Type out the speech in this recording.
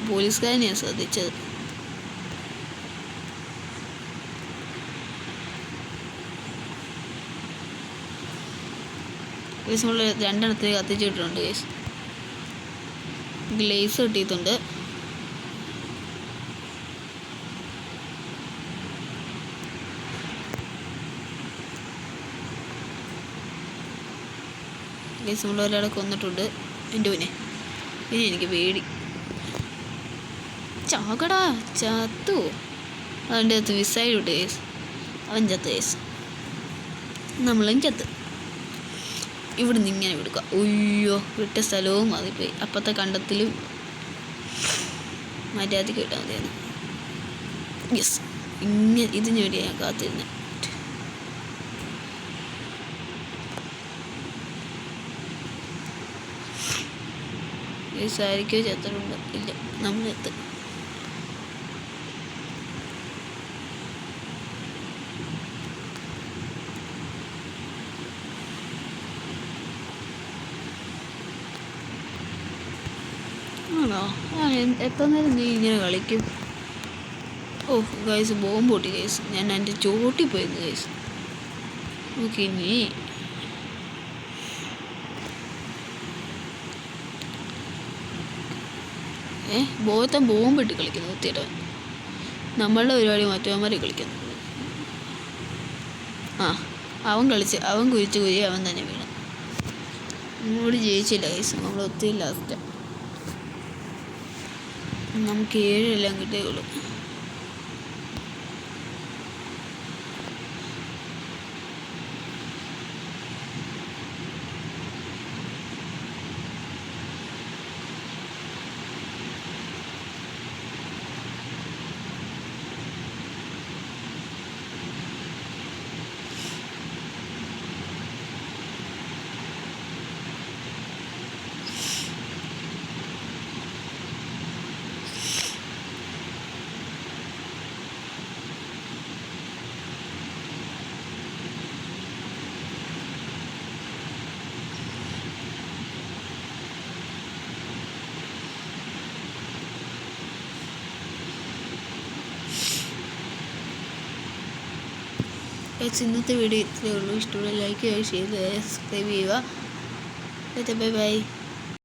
പോലീസുകാരനെയാണ് ശ്രദ്ധിച്ചത്. നമ്മൾ 2 എണ്ണത്തിൽ കത്തിച്ചിട്ടുണ്ട്. ഗ്ലേസ് കിട്ടിയിട്ടുണ്ട്. നമ്മൾ ഒരാളെ കൊന്നിട്ടുണ്ട്. എൻ്റെ പിന്നെ എനിക്ക് പേടി. ചാകടാ, ചത്തു. അവൻ്റെ അകത്ത് മിസൈലുണ്ട് കേസ്. അവൻ ചത്ത് കേസ്. നമ്മളും ചത്ത്. ഇവിടുന്ന് ഇങ്ങനെ വിടുക. ഉയ്യോ, വിട്ട സ്ഥലവും അതിപ്പോയി. അപ്പത്തെ കണ്ടത്തിലും മര്യാദയ്ക്ക് കിട്ടാൻ മതിയായിരുന്നു. യെസ്, ഇങ്ങനെ ഇതിന് വേണ്ടി ഞാൻ കാത്തിരുന്നത്. ആയിരിക്കോ ചത്തിട്ടുണ്ട്? ഇല്ല, നമ്മളെത്ത്. ആണോ? എത്ര നേരം നീ ഇങ്ങനെ കളിക്കും? ഓ ഗൈസ്, ബോംബ് പൊട്ടി ഗൈസ്. ഞാൻ എൻ്റെ ചോട്ടിൽ പോയിരുന്നു ഗൈസ്. ഓക്കെ, നീ ബോംബിട്ട് കളിക്കുന്നു കുത്തിയിട്ടവൻ. നമ്മളുടെ പരിപാടി മറ്റവന്മാരെ കളിക്കുന്നു. അവൻ കുരിച്ച് അവൻ തന്നെ വീണു. നമ്മളോട് ജയിച്ചില്ല ഗൈസ്. നമ്മൾ ഒത്തിരി ലാസ്റ്റ്. നമുക്ക് 7 എല്ലാം കിട്ടിയുള്ളൂ. ഇന്നത്തെ വീഡിയോ ഇത്രയേ ഉള്ളൂ. ഇഷ്ടമുള്ള ലൈക്ക് ചെയ്യുക, ഷെയർ ചെയ്യുക, സബ്സ്ക്രൈബ് ചെയ്യുക. Bye bye.